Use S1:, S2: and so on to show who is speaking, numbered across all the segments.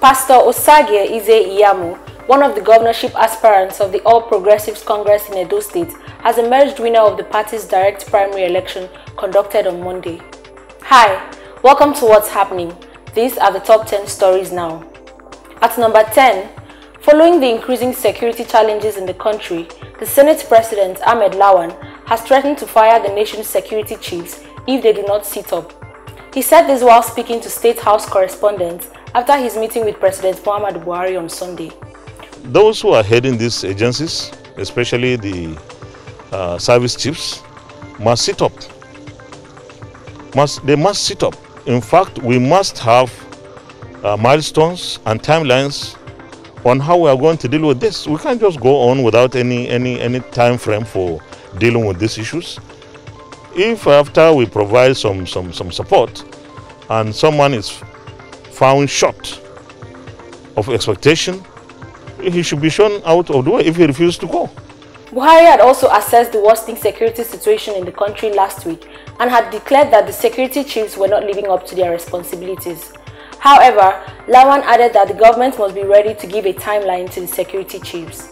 S1: Pastor Osagie Ize Iyamu, one of the governorship aspirants of the All Progressives Congress in Edo State, has emerged winner of the party's direct primary election conducted on Monday. Hi, welcome to What's Happening. These are the top 10 stories now. At number 10, following the increasing security challenges in the country, the Senate President Ahmed Lawan has threatened to fire the nation's security chiefs if they do not sit up. He said this while speaking to State House correspondents after his meeting with President Muhammadu Buhari on Sunday.
S2: Those who are heading these agencies, especially the service chiefs, must sit up. They must sit up. In fact, we must have milestones and timelines on how we are going to deal with this. We can't just go on without any time frame for dealing with these issues. If after we provide some support and someone is found short of expectation, he should be shown out of the way if he refuses to go.
S1: Buhari had also assessed the worsening security situation in the country last week and had declared that the security chiefs were not living up to their responsibilities. However, Lawan added that the government must be ready to give a timeline to the security chiefs.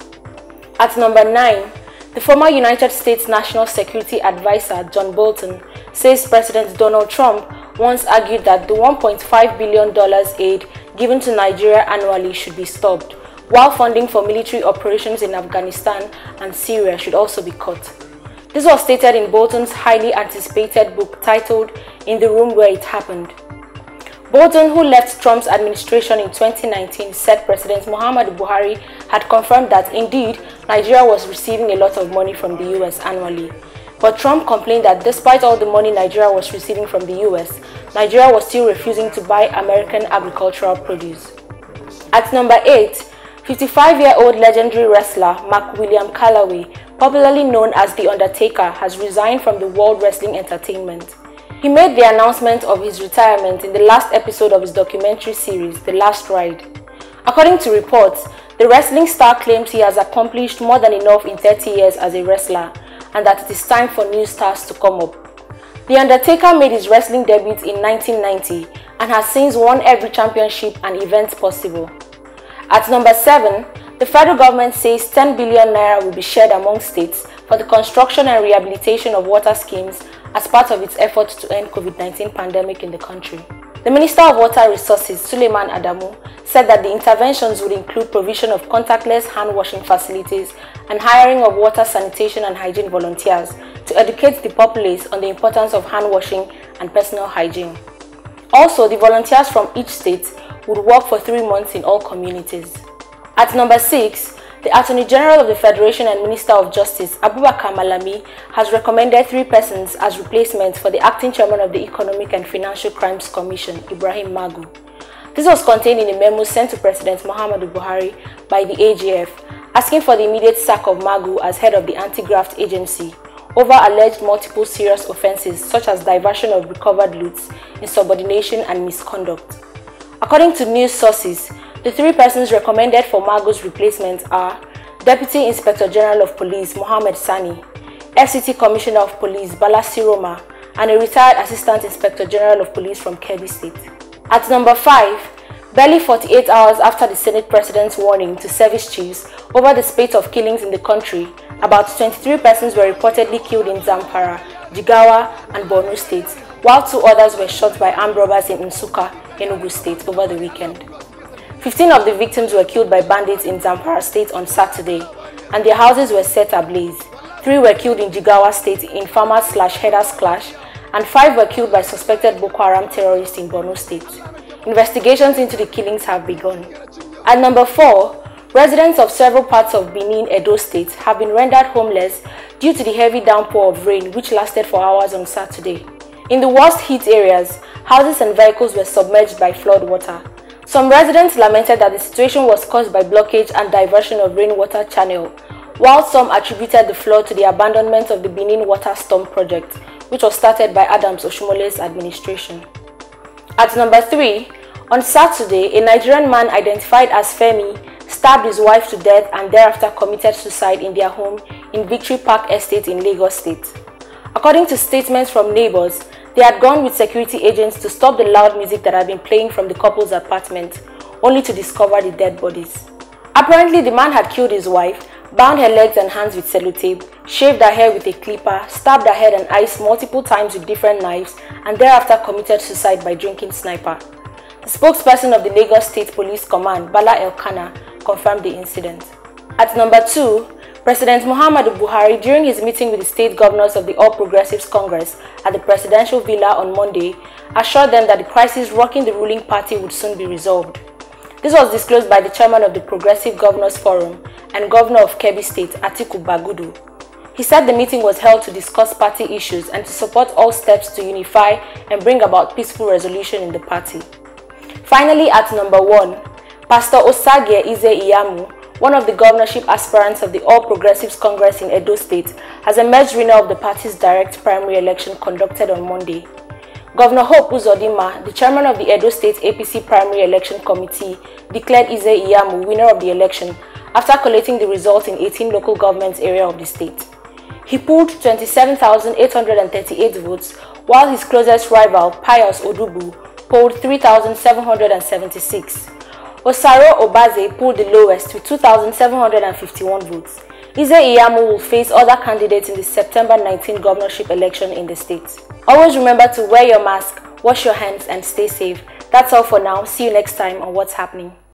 S1: At number 9, the former United States National Security Advisor John Bolton says President Donald Trump once argued that the $1.5 billion aid given to Nigeria annually should be stopped, while funding for military operations in Afghanistan and Syria should also be cut. This was stated in Bolton's highly anticipated book titled In the Room Where It Happened. Bolton, who left Trump's administration in 2019, said President Muhammadu Buhari had confirmed that indeed Nigeria was receiving a lot of money from the US annually. But Trump complained that despite all the money Nigeria was receiving from the US, Nigeria was still refusing to buy American agricultural produce. At number 8, 55-year-old legendary wrestler Mark William Calaway, popularly known as The Undertaker, has resigned from the World Wrestling Entertainment. He made the announcement of his retirement in the last episode of his documentary series, The Last Ride. According to reports, the wrestling star claims he has accomplished more than enough in 30 years as a wrestler and that it is time for new stars to come up. The Undertaker made his wrestling debut in 1990 and has since won every championship and event possible. At number 7, the federal government says 10 billion naira will be shared among states for the construction and rehabilitation of water schemes as part of its efforts to end COVID-19 pandemic in the country. The Minister of Water Resources, Suleiman Adamu, said that the interventions would include provision of contactless hand-washing facilities and hiring of water sanitation and hygiene volunteers to educate the populace on the importance of hand-washing and personal hygiene. Also, the volunteers from each state would work for 3 months in all communities. At number 6, the Attorney General of the Federation and Minister of Justice, Abubakar Malami, has recommended 3 persons as replacements for the acting chairman of the Economic and Financial Crimes Commission, Ibrahim Magu. This was contained in a memo sent to President Muhammadu Buhari by the AGF, asking for the immediate sack of Magu as head of the anti-graft agency over alleged multiple serious offences such as diversion of recovered loot, insubordination and misconduct. According to news sources, the 3 persons recommended for Magu's replacement are Deputy Inspector General of Police Mohammed Sani, FCT Commissioner of Police Bala Siroma, and a retired Assistant Inspector General of Police from Kebbi State. At number 5, barely 48 hours after the Senate President's warning to service chiefs over the spate of killings in the country, about 23 persons were reportedly killed in Zamfara, Jigawa, and Borno states, while 2 others were shot by armed robbers in Nsukka, Enugu State over the weekend. 15 of the victims were killed by bandits in Zamfara State on Saturday, and their houses were set ablaze. 3 were killed in Jigawa State in farmers/herders clash, and 5 were killed by suspected Boko Haram terrorists in Borno State. Investigations into the killings have begun. At number 4, residents of several parts of Benin, Edo State have been rendered homeless due to the heavy downpour of rain which lasted for hours on Saturday. In the worst heat areas, houses and vehicles were submerged by flood water. Some residents lamented that the situation was caused by blockage and diversion of rainwater channel, while some attributed the flood to the abandonment of the Benin Water Storm Project, which was started by Adams Oshumole's administration. At number 3, on Saturday, a Nigerian man identified as Femi stabbed his wife to death and thereafter committed suicide in their home in Victory Park Estate in Lagos State. According to statements from neighbors, they had gone with security agents to stop the loud music that had been playing from the couple's apartment, only to discover the dead bodies. Apparently, the man had killed his wife, bound her legs and hands with sellotape, shaved her hair with a clipper, stabbed her head and eyes multiple times with different knives, and thereafter committed suicide by drinking sniper. The spokesperson of the Lagos State Police Command, Bala Elkanah, confirmed the incident. At number 2, President Muhammadu Buhari, during his meeting with the state governors of the All Progressives Congress at the Presidential Villa on Monday, assured them that the crisis rocking the ruling party would soon be resolved. This was disclosed by the chairman of the Progressive Governors Forum and Governor of Kebbi State, Atiku Bagudu. He said the meeting was held to discuss party issues and to support all steps to unify and bring about peaceful resolution in the party. Finally, at number 1, Pastor Osagie Ize Iyamu, one of the governorship aspirants of the All Progressives Congress in Edo State, has emerged winner of the party's direct primary election conducted on Monday. Governor Hope Uzodinma, the chairman of the Edo State APC Primary Election Committee, declared Ize Iyamu winner of the election after collating the results in 18 local government areas of the state. He pooled 27,838 votes, while his closest rival, Pius Odubu, polled 3,776. Osaro Obaze polled the lowest with 2,751 votes. Ize Iyamu will face other candidates in the September 19 governorship election in the state. Always remember to wear your mask, wash your hands, and stay safe. That's all for now. See you next time on What's Happening.